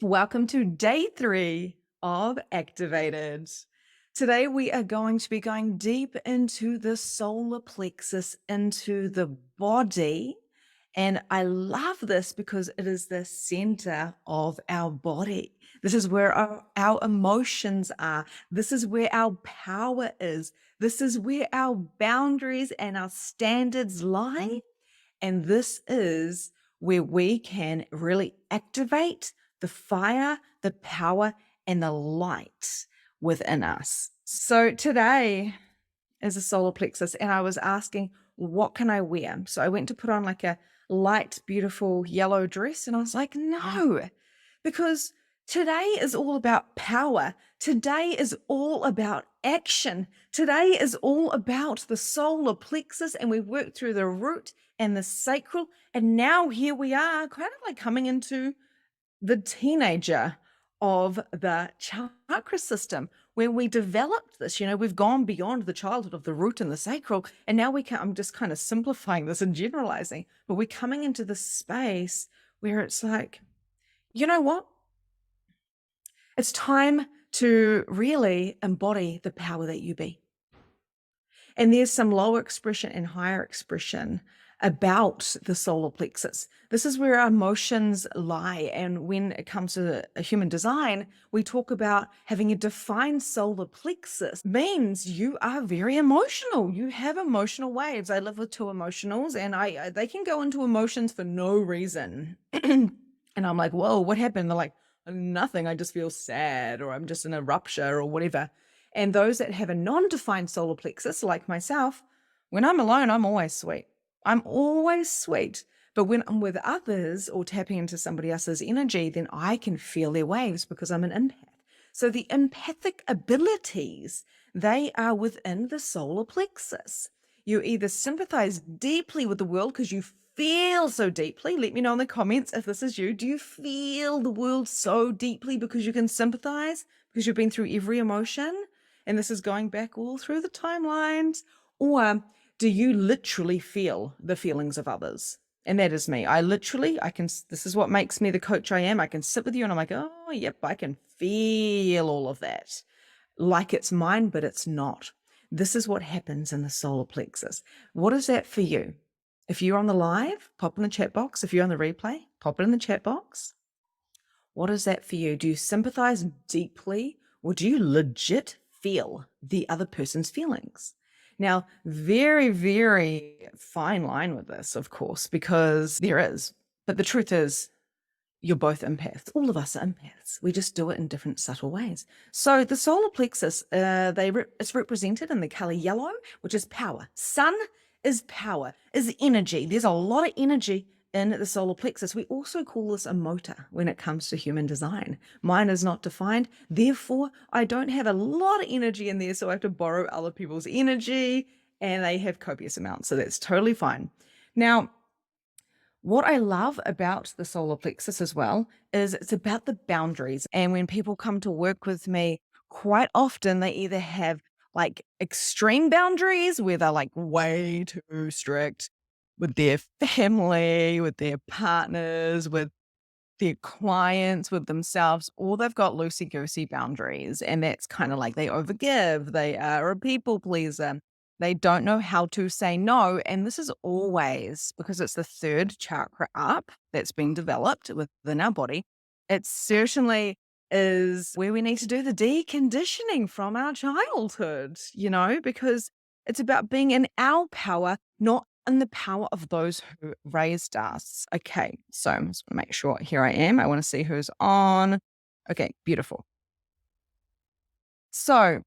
Welcome to day 3 of Activated. Today, we are going to be going deep into the solar plexus, into the body. And I love this because it is the center of our body. This is where our emotions are. This is where our power is. This is where our boundaries and our standards lie. And this is where we can really activate the fire, the power, and the light within us. So today is a solar plexus, and I was asking, what can I wear? So I went to put on like a light, beautiful yellow dress, and I was like, no, because today is all about power. Today is all about action. Today is all about the solar plexus, and we worked through the root and the sacral, and now here we are, kind of like coming into the teenager of the chakra system where we developed this. We've gone beyond the childhood of the root and the sacral, and now I'm just kind of simplifying this and generalizing, but we're coming into this space where it's like, you know what? It's time to really embody the power that you be. And there's some lower expression and higher expression about the solar plexus. This is where our emotions lie. And when it comes to a human design, we talk about having a defined solar plexus means you are very emotional. You have emotional waves. I live with two emotionals, and they can go into emotions for no reason. And I'm like, whoa, what happened? They're like, nothing. I just feel sad, or I'm just in a rupture or whatever. And those that have a non-defined solar plexus, like myself, when I'm alone, I'm always sweet. I'm always sweet. But when I'm with others or tapping into somebody else's energy, then I can feel their waves because I'm an empath. So the empathic abilities, they are within the solar plexus. You either sympathize deeply with the world because you feel so deeply. Let me know in the comments if this is you. Do you feel the world so deeply because you can sympathize, because you've been through every emotion? And this is going back all through the timelines. Or do you literally feel the feelings of others? And that is me. This is what makes me the coach I am. I can sit with you and I'm like, oh, yep, I can feel all of that. Like it's mine, but it's not. This is what happens in the solar plexus. What is that for you? If you're on the live, pop in the chat box. If you're on the replay, pop it in the chat box. What is that for you? Do you sympathize deeply, or do you legit feel the other person's feelings? Now, very, very fine line with this, of course, because there is. But the truth is, you're both empaths. All of us are empaths. We just do it in different subtle ways. So the solar plexus, it's represented in the color yellow, which is power. Sun is power, is energy. There's a lot of energy in the solar plexus. We also call this a motor when it comes to human design. Mine is not defined. Therefore, I don't have a lot of energy in there, so I have to borrow other people's energy, and they have copious amounts. So that's totally fine. Now, what I love about the solar plexus as well is it's about the boundaries. And when people come to work with me, quite often they either have like extreme boundaries where they're like way too strict with their family, with their partners, with their clients, with themselves, or they've got loosey-goosey boundaries. And that's kind of like they overgive, they are a people pleaser, they don't know how to say no. And this is always because it's the third chakra up that's been developed within our body. It certainly is where we need to do the deconditioning from our childhood, because it's about being in our power, not in the power of those who raised us. Okay, so I'm just want to make sure here I am. I want to see who's on. Okay, beautiful. So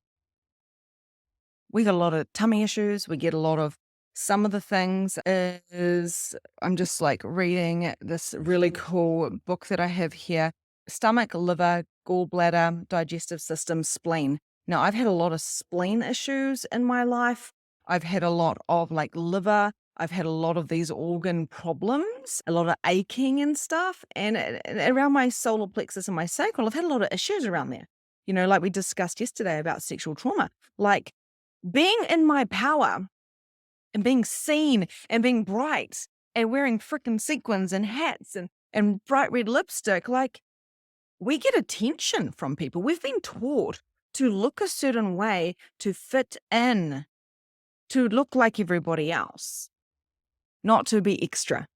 we get a lot of tummy issues. We get a lot of some of the things is I'm just like reading this really cool book that I have here. Stomach, liver, gallbladder, digestive system, spleen. Now, I've had a lot of spleen issues in my life. I've had a lot of like liver. I've had a lot of these organ problems, a lot of aching and stuff. And around my solar plexus and my sacral, I've had a lot of issues around there. Like we discussed yesterday about sexual trauma. Like being in my power and being seen and being bright and wearing frickin' sequins and hats and bright red lipstick, like we get attention from people. We've been taught to look a certain way, to fit in, to look like everybody else, not to be extra.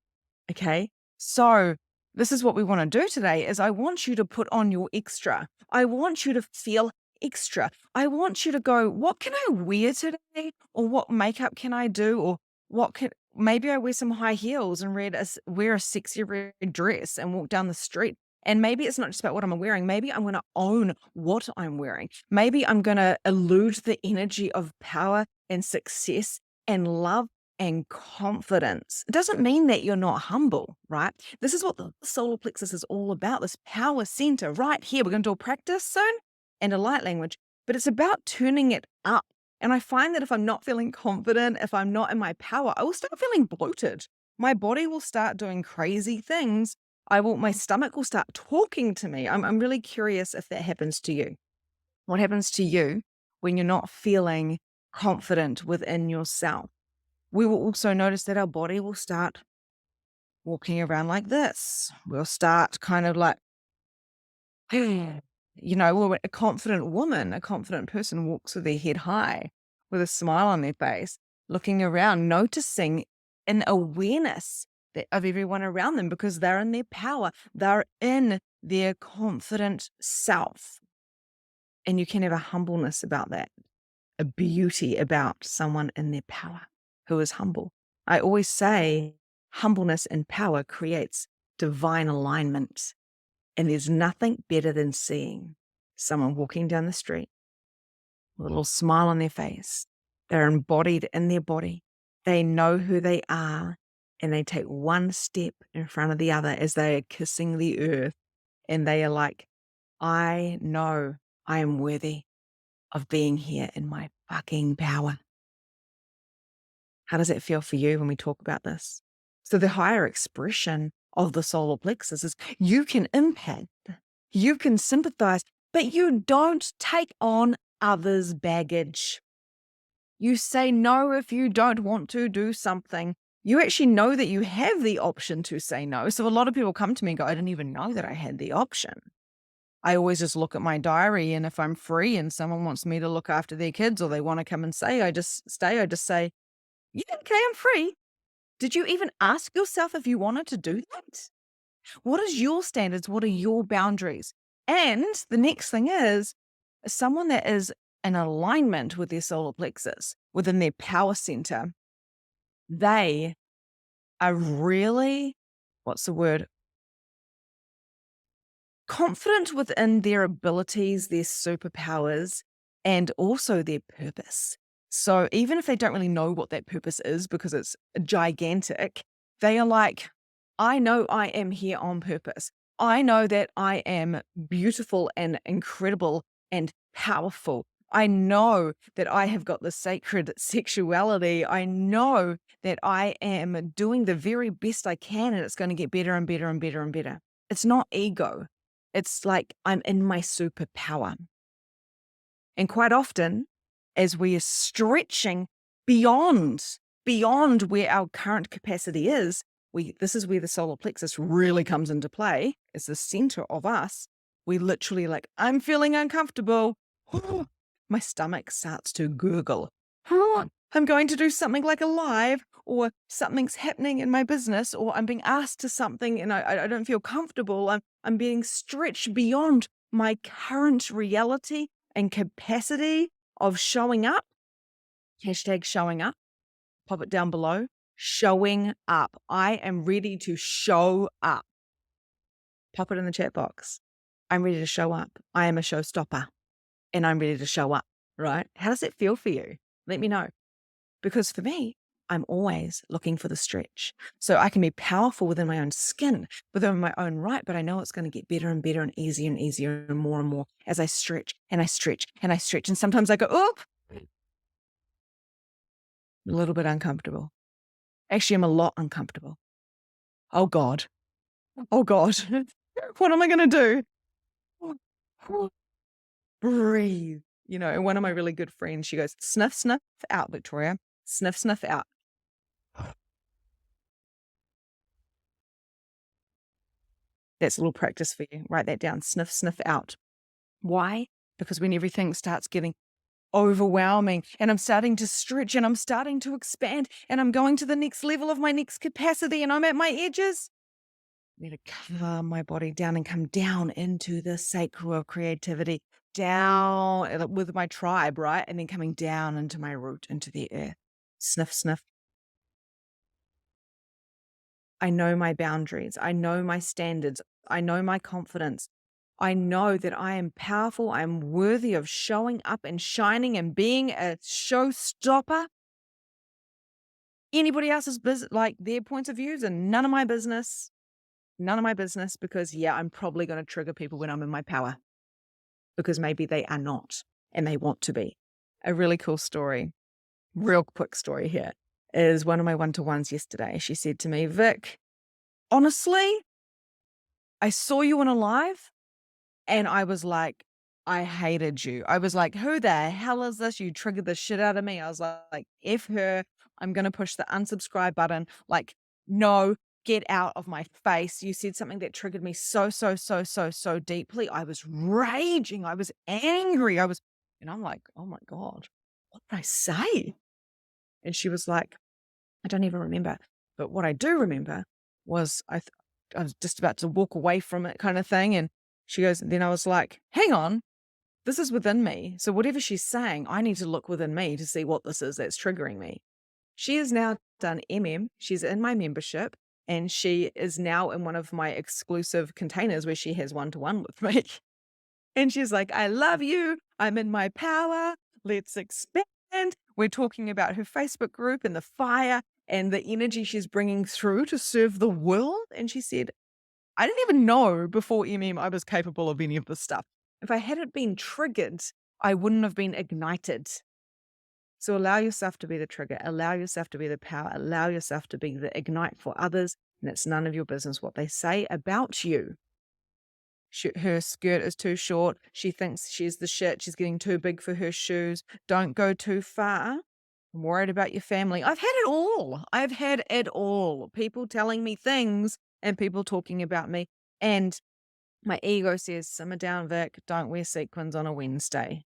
Okay. So this is what we want to do today is I want you to put on your extra. I want you to feel extra. I want you to go, what can I wear today? Or what makeup can I do? Or maybe I wear some high heels and wear a sexy red dress and walk down the street. And maybe it's not just about what I'm wearing. Maybe I'm going to own what I'm wearing. Maybe I'm going to elude the energy of power and success and love and confidence. It doesn't mean that you're not humble, right? This is what the solar plexus is all about, this power center right here. We're going to do a practice soon and a light language, but it's about turning it up. And I find that if I'm not feeling confident, if I'm not in my power, I will start feeling bloated. My body will start doing crazy things. My stomach will start talking to me. I'm really curious if that happens to you. What happens to you when you're not feeling confident within yourself? We will also notice that our body will start walking around like this. We'll start kind of like, well, a confident woman, a confident person walks with their head high, with a smile on their face, looking around, noticing an awareness of everyone around them because they're in their power. They're in their confident self. And you can have a humbleness about that, a beauty about someone in their power who is humble. I always say humbleness and power creates divine alignment. And there's nothing better than seeing someone walking down the street with a little smile on their face. They're embodied in their body. They know who they are, and they take one step in front of the other as they are kissing the earth. And they are like, I know I am worthy of being here in my fucking power. How does it feel for you when we talk about this? So the higher expression of the solar plexus is you can impact, you can sympathize, but you don't take on others' baggage. You say no if you don't want to do something. You actually know that you have the option to say no. So a lot of people come to me and go, I didn't even know that I had the option. I always just look at my diary, and if I'm free and someone wants me to look after their kids or they want to come and say, I just say, yeah, okay, I'm free. Did you even ask yourself if you wanted to do that? What is your standards? What are your boundaries? And the next thing is someone that is in alignment with their solar plexus within their power center, they are really, what's the word? Confident within their abilities, their superpowers, and also their purpose. So even if they don't really know what that purpose is because it's gigantic, they are like, I know I am here on purpose. I know that I am beautiful and incredible and powerful. I know that I have got the sacred sexuality. I know that I am doing the very best I can, and it's going to get better and better and better and better. It's not ego. It's like I'm in my superpower. And quite often, as we are stretching beyond where our current capacity is, this is where the solar plexus really comes into play. It's the center of us. We literally like, I'm feeling uncomfortable. My stomach starts to gurgle. I'm going to do something like a live, or something's happening in my business, or I'm being asked to something and I don't feel comfortable. I'm being stretched beyond my current reality and capacity of showing up. Hashtag showing up. Pop it down below. Showing up. I am ready to show up. Pop it in the chat box. I'm ready to show up. I am a showstopper and I'm ready to show up, right? How does it feel for you? Let me know. Because for me, I'm always looking for the stretch. So I can be powerful within my own skin, within my own right, but I know it's going to get better and better and easier and more as I stretch and I stretch and I stretch. And sometimes I go, oh, a little bit uncomfortable. Actually, I'm a lot uncomfortable. Oh God. Oh God. What am I going to do? Breathe. And one of my really good friends, she goes, sniff, sniff out, Victoria. Sniff, sniff out. That's a little practice for you. Write that down. Sniff, sniff out. Why? Because when everything starts getting overwhelming and I'm starting to stretch and I'm starting to expand and I'm going to the next level of my next capacity and I'm at my edges, I need to calm my body down and come down into the sacral of creativity, down with my tribe, right? And then coming down into my root, into the earth. Sniff, sniff. I know my boundaries. I know my standards. I know my confidence. I know that I am powerful. I'm worthy of showing up and shining and being a showstopper. Anybody else's business, like their points of views, are none of my business. None of my business, because yeah, I'm probably going to trigger people when I'm in my power because maybe they are not and they want to be. A really cool story, real quick story here, is one of my one-to-ones yesterday. She said to me, Vic, honestly, I saw you on a live and I was like, I hated you. I was like, who the hell is this? You triggered the shit out of me. I was like, F her. I'm going to push the unsubscribe button. Like, no, get out of my face. You said something that triggered me so, so, so, so, so deeply. I was raging. I was angry. And I'm like, oh my God, what did I say? And she was like, I don't even remember. But what I do remember was I was just about to walk away from it kind of thing. And she goes, then I was like, hang on, this is within me. So whatever she's saying, I need to look within me to see what this is that's triggering me. She has now done MM. She's in my membership and she is now in one of my exclusive containers where she has one-to-one with me. And she's like, I love you. I'm in my power. Let's expand. We're talking about her Facebook group and the fire and the energy she's bringing through to serve the world. And she said, I didn't even know before MM I was capable of any of this stuff. If I hadn't been triggered, I wouldn't have been ignited. So allow yourself to be the trigger, allow yourself to be the power, allow yourself to be the ignite for others. And it's none of your business what they say about you. Her skirt is too short. She thinks she's the shit. She's getting too big for her shoes. Don't go too far. I'm worried about your family. I've had it all. I've had it all. People telling me things and people talking about me. And my ego says, simmer down, Vic. Don't wear sequins on a Wednesday.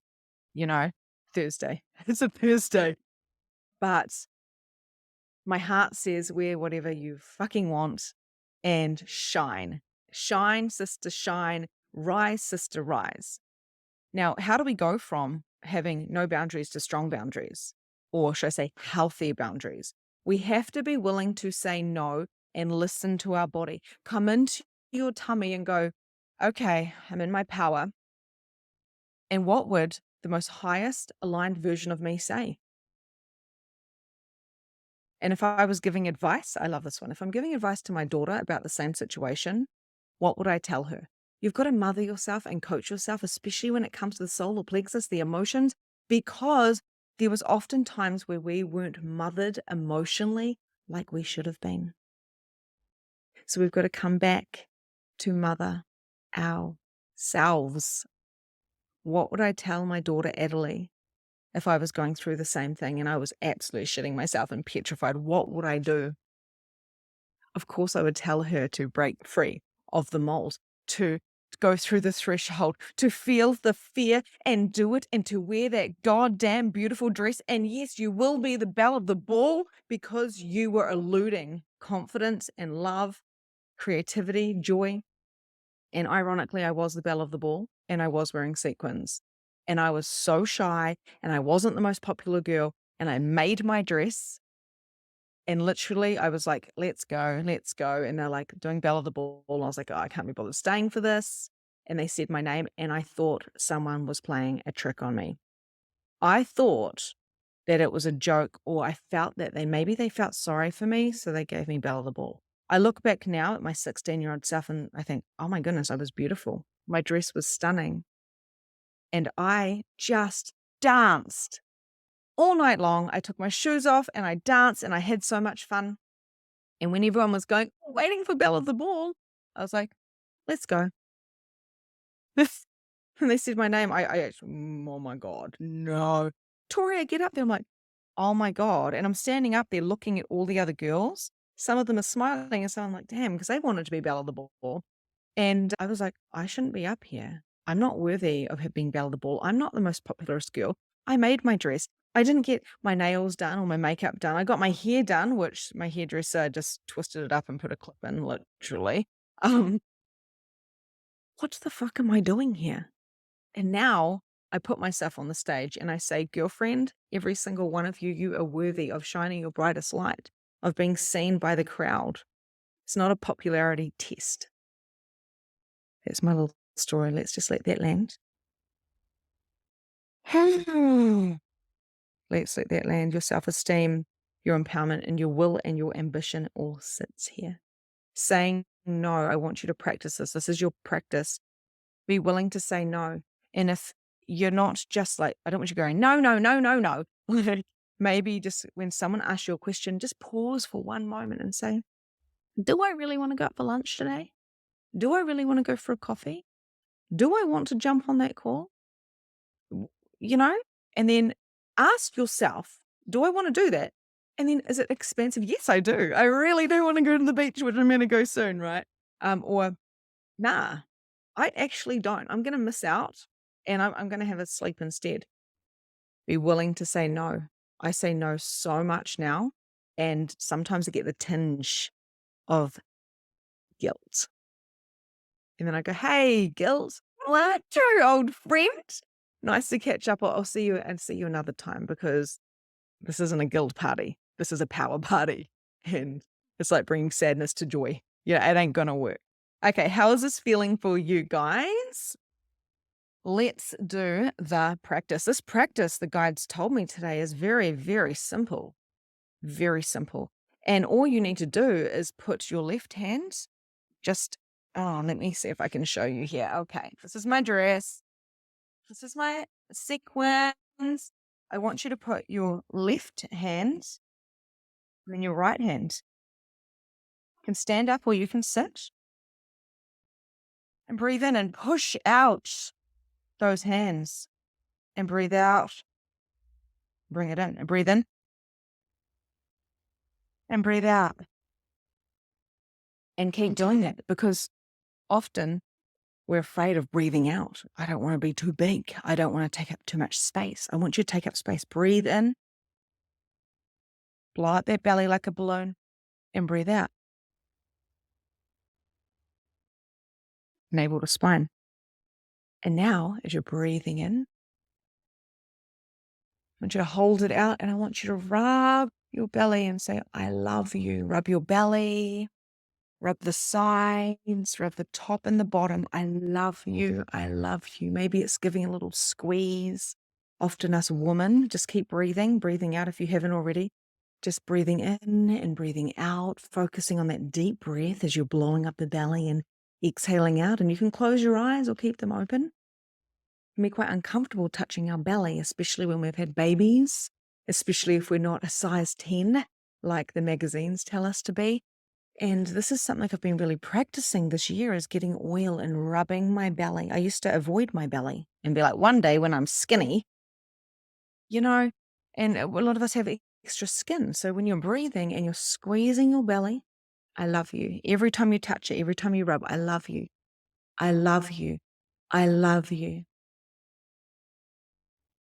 Thursday. It's a Thursday. But my heart says, wear whatever you fucking want and shine. Shine, sister, shine. Rise, sister, rise. Now, how do we go from having no boundaries to strong boundaries? Or should I say healthy boundaries? We have to be willing to say no and listen to our body. Come into your tummy and go, okay, I'm in my power. And what would the most highest aligned version of me say? And if I was giving advice, I love this one. If I'm giving advice to my daughter about the same situation, what would I tell her? You've got to mother yourself and coach yourself, especially when it comes to the solar plexus, the emotions, because there was often times where we weren't mothered emotionally like we should have been. So we've got to come back to mother ourselves. What would I tell my daughter Adelie if I was going through the same thing and I was absolutely shitting myself and petrified? What would I do? Of course, I would tell her to break free of the mold, to go through the threshold, to feel the fear and do it, and to wear that goddamn beautiful dress. And yes, you will be the belle of the ball because you were eluding confidence and love, creativity, joy. And ironically, I was the belle of the ball and I was wearing sequins. And I was so shy and I wasn't the most popular girl. And I made my dress. And literally, I was like, let's go, let's go. And they're like, doing Belle of the Ball. And I was like, oh, I can't be bothered staying for this. And they said my name, and I thought someone was playing a trick on me. I thought that it was a joke, or I felt that maybe they felt sorry for me, so they gave me Belle of the Ball. I look back now at my 16-year-old self, and I think, oh my goodness, I was beautiful. My dress was stunning. And I just danced. All night long, I took my shoes off and I danced and I had so much fun. And when everyone was going, waiting for Belle of the Ball, I was like, let's go. And they said my name. I actually, oh my God, no. Toria, get up there. I'm like, oh my God. And I'm standing up there looking at all the other girls. Some of them are smiling and so I'm like, damn, because they wanted to be Belle of the Ball. And I was like, I shouldn't be up here. I'm not worthy of being valuable. I'm not the most popularest girl. I made my dress. I didn't get my nails done or my makeup done. I got my hair done, which my hairdresser just twisted it up and put a clip in, literally. Um, what the fuck am I doing here? And now I put myself on the stage and I say, girlfriend, every single one of you, you are worthy of shining your brightest light, of being seen by the crowd. It's not a popularity test. That's my little story. Let's just let that land. Let's let that land. Your self-esteem, your empowerment, and your will and your ambition all sits here. Saying no, I want you to practice this. This is your practice. Be willing to say no. And if you're not just like, I don't want you going, no, no, no, no, no. Maybe just when someone asks you a question, just pause for one moment and say, do I really want to go out for lunch today? Do I really want to go for a coffee? Do I want to jump on that call? You know? And then ask yourself, do I want to do that? And then is it expensive? Yes, I do. I really do want to go to the beach, which I'm going to go soon, right? Or nah, I actually don't. I'm going to miss out and I'm going to have a sleep instead. Be willing to say no. I say no so much now. And sometimes I get the tinge of guilt. And then I go, hey, guilt, what, true old friend? Nice to catch up. I'll see you and see you another time because this isn't a guilt party. This is a power party. And it's like bringing sadness to joy. Yeah, it ain't going to work. Okay, how is this feeling for you guys? Let's do the practice. This practice, the guides told me today, is very, very simple. Very simple. And all you need to do is put your left hand just, oh, let me see if I can show you here. Okay, this is my dress. This is my sequins. I want you to put your left hand and then your right hand. You can stand up or you can sit. And breathe in and push out those hands. And breathe out. Bring it in. And breathe in. And breathe out. And keep doing that because often we're afraid of breathing out. I don't want to be too big. I don't want to take up too much space. I want you to take up space. Breathe in. Blow out that belly like a balloon. And breathe out. Navel to spine. And now, as you're breathing in, I want you to hold it out and I want you to rub your belly and say, I love you. Rub your belly, rub the sides, rub the top and the bottom. I love you. I love you. Maybe it's giving a little squeeze. Often us women, just keep breathing out if you haven't already. Just breathing in and breathing out, focusing on that deep breath as you're blowing up the belly and exhaling out. And you can close your eyes or keep them open. It can be quite uncomfortable touching our belly, especially when we've had babies, especially if we're not a size 10, like the magazines tell us to be. And this is something I've been really practicing this year is getting oil and rubbing my belly. I used to avoid my belly and be like, one day when I'm skinny, and a lot of us have extra skin. So when you're breathing and you're squeezing your belly, I love you. Every time you touch it, every time you rub, I love you. I love you. I love you.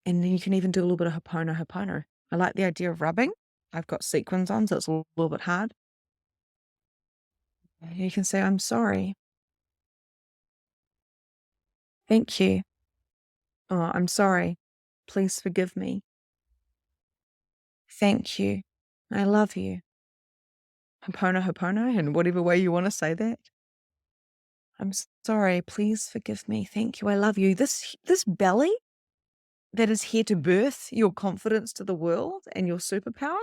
And then you can even do a little bit of hopono. I like the idea of rubbing. I've got sequins on, so it's a little bit hard. You can say, I'm sorry. Thank you. Oh, I'm sorry. Please forgive me. Thank you. I love you. Hopono, in whatever way you want to say that. I'm sorry. Please forgive me. Thank you. I love you. This belly that is here to birth your confidence to the world and your superpower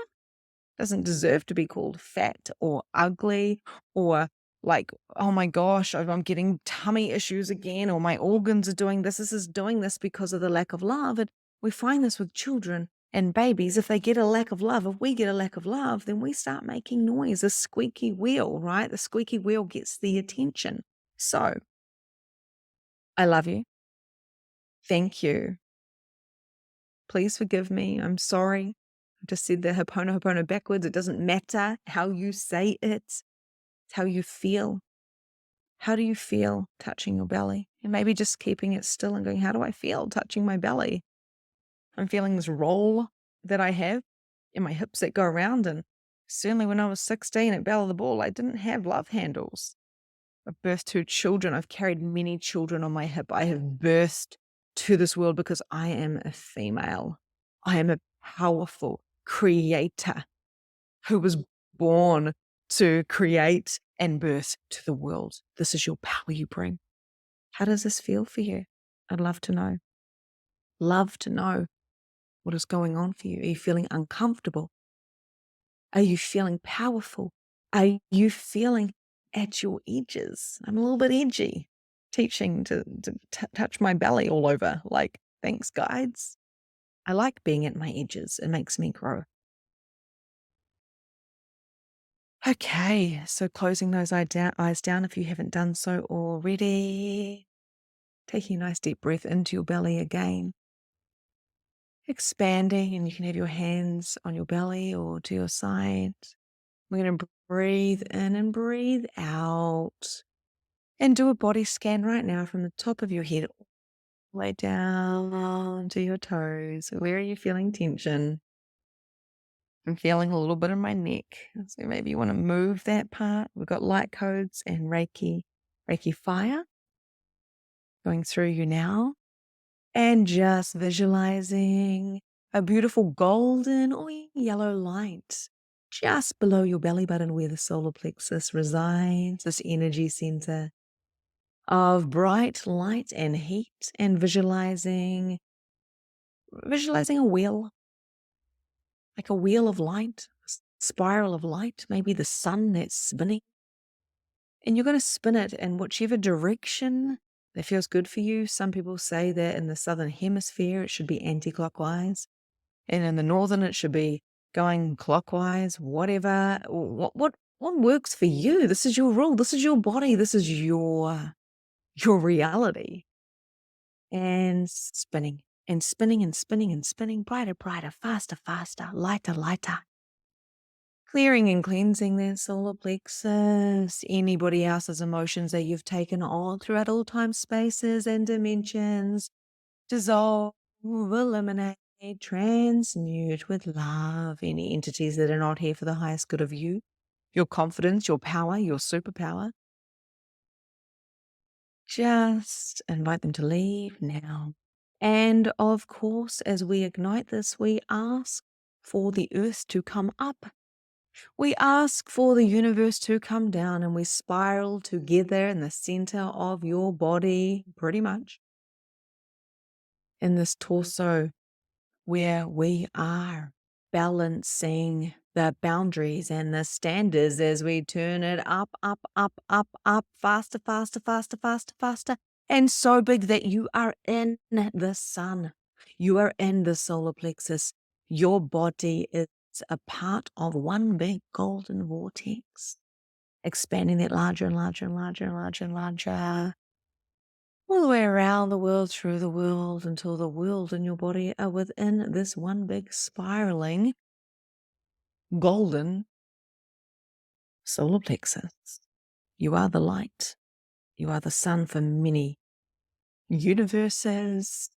doesn't deserve to be called fat or ugly or like, oh my gosh, I'm getting tummy issues again, or my organs are doing this. This is doing this because of the lack of love. And we find this with children and babies. If they get a lack of love, if we get a lack of love, then we start making noise, a squeaky wheel, right? The squeaky wheel gets the attention. So I love you. Thank you. Please forgive me. I'm sorry. I just said the hopono backwards. It doesn't matter how you say it. It's how you feel. How do you feel touching your belly? And maybe just keeping it still and going, how do I feel touching my belly? I'm feeling this roll that I have in my hips that go around. And certainly when I was 16 at Bella the Ball, I didn't have love handles. I've birthed two children. I've carried many children on my hip. I have birthed to this world because I am a female. I am a powerful creator who was born to create and birth to the world. This is your power you bring. How does this feel for you? I'd love to know. Love to know what is going on for you. Are you feeling uncomfortable? Are you feeling powerful? Are you feeling at your edges? I'm a little bit edgy, teaching to touch my belly all over. Like, thanks, guides. I like being at my edges. It makes me grow. Okay, so closing those eyes down if you haven't done so already. Taking a nice deep breath into your belly again. Expanding, and you can have your hands on your belly or to your side. We're going to breathe in and breathe out. And do a body scan right now from the top of your head all the way down to your toes. Where are you feeling tension? I'm feeling a little bit in my neck. So maybe you want to move that part. We've got light codes and Reiki fire going through you now. And just visualizing a beautiful golden or yellow light just below your belly button where the solar plexus resides, this energy center of bright light and heat, and visualizing a wheel, like a wheel of light, spiral of light, maybe the sun that's spinning. And you're going to spin it in whichever direction that feels good for you. Some people say that in the southern hemisphere, it should be anti-clockwise. And in the northern, it should be going clockwise, whatever. What works for you? This is your rule. This is your body. This is your reality. And spinning and spinning and spinning and spinning, brighter, brighter, faster, faster, lighter, lighter. Clearing and cleansing their solar plexus, anybody else's emotions that you've taken on throughout all time, spaces, and dimensions. Dissolve, eliminate, transmute with love any entities that are not here for the highest good of you, your confidence, your power, your superpower. Just invite them to leave now. And of course, as we ignite this, we ask for the earth to come up. We ask for the universe to come down, and we spiral together in the center of your body, pretty much, in this torso where we are balancing the boundaries and the standards as we turn it up, up, up, up, up, faster, faster, faster, faster, faster, and so big that you are in the sun. You are in the solar plexus. Your body is a part of one big golden vortex, expanding that larger and larger and larger and larger and larger, all the way around the world, through the world, until the world and your body are within this one big spiraling golden solar plexus. You are the light. You are the sun for many universes.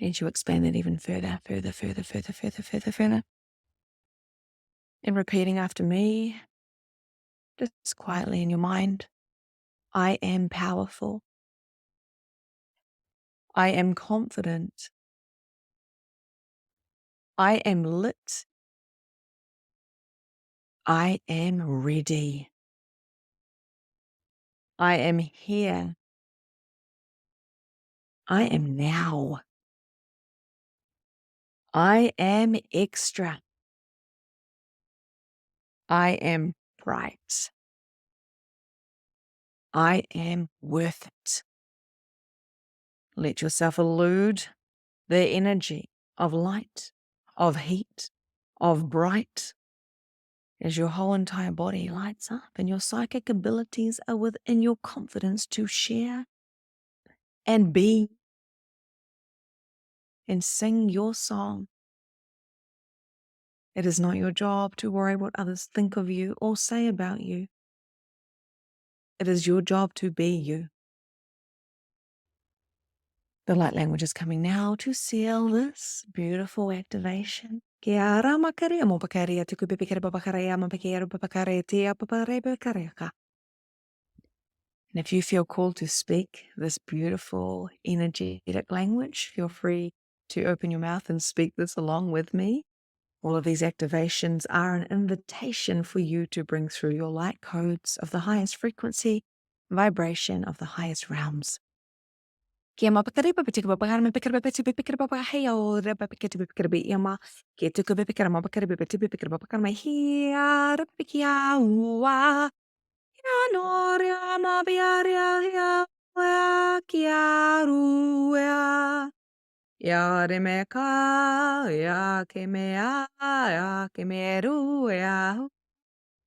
And you expand it even further, further, further, further, further, further, further. And repeating after me, just quietly in your mind, I am powerful. I am confident. I am lit. I am ready. I am here. I am now. I am extra. I am bright. I am worth it. Let yourself elude the energy of light, of heat, of bright, as your whole entire body lights up and your psychic abilities are within your confidence to share and be and sing your song. It is not your job to worry what others think of you or say about you. It is your job to be you. The light language is coming now to seal this beautiful activation. Kia ora makaria mo pakaria tuku pipikara papakaria mo pakiara papakaria tia papare pakariaka. And if you feel called to speak this beautiful energetic language, feel free to open your mouth and speak this along with me. All of these activations are an invitation for you to bring through your light codes of the highest frequency, vibration of the highest realms. Kia mapakari papatika papakara mapikara papati pipikara papahaya ora papikati pipikara biyama. Kia tuku pipikara mapakari pipati pipikara papakara mahia rapikia ua. Kia noria mabiaria ya kia rua. Ya remeka ya kemea ya kemeru ya.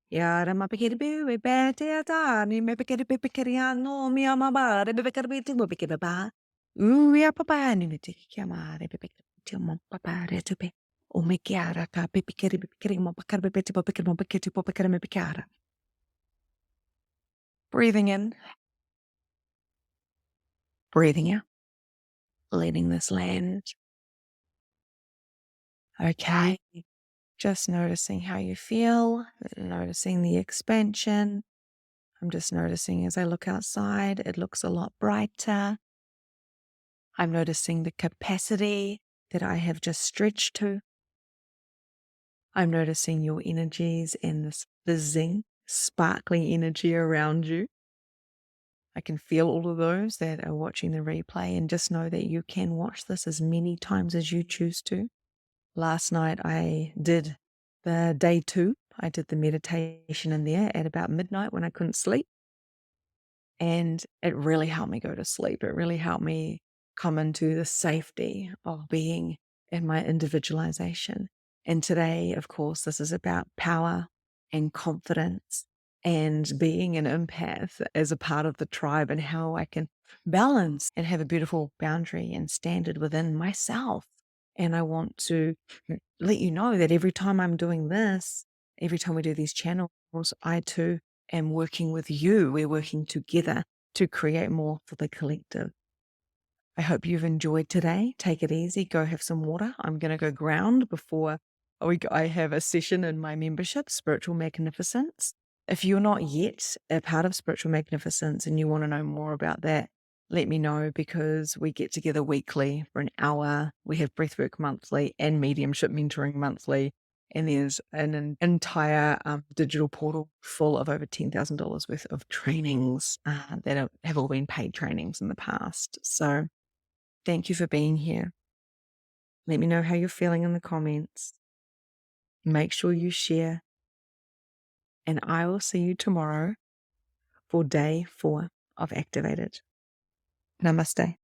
Ya ramapikiri bibi bete atani mepikiri pipikiri ano mi amabare pipikiri biti pipikiri ba. Uia papa ni tiki chiamare pipikiri mo papa retupe. O me chiara ka pipikiri mo pakar pipiti pipikiri mo pikiti pipikiri me picara. Breathing in, breathing out, letting this land. Okay. Just noticing how you feel, noticing the expansion. I'm just noticing as I look outside, it looks a lot brighter. I'm noticing the capacity that I have just stretched to. I'm noticing your energies and this fizzing, sparkling energy around you. I can feel all of those that are watching the replay, and just know that you can watch this as many times as you choose to. Last night I did the day 2. I did the meditation in there at about midnight when I couldn't sleep. And it really helped me go to sleep. It really helped me come into the safety of being in my individualization. And today, of course, this is about power and confidence and being an empath as a part of the tribe, and how I can balance and have a beautiful boundary and standard within myself. And I want to let you know that every time I'm doing this, every time we do these channels, I too am working with you. We're working together to create more for the collective. I hope you've enjoyed today. Take it easy. Go have some water. I'm going to go ground before I have a session in my membership, Spiritual Magnificence. If you're not yet a part of Spiritual Magnificence and you want to know more about that, let me know, because we get together weekly for an hour. We have breathwork monthly and mediumship mentoring monthly. And there's an entire digital portal full of over $10,000 worth of trainings that have all been paid trainings in the past. So thank you for being here. Let me know how you're feeling in the comments. Make sure you share. And I will see you tomorrow for day 4 of Activated. Namaste.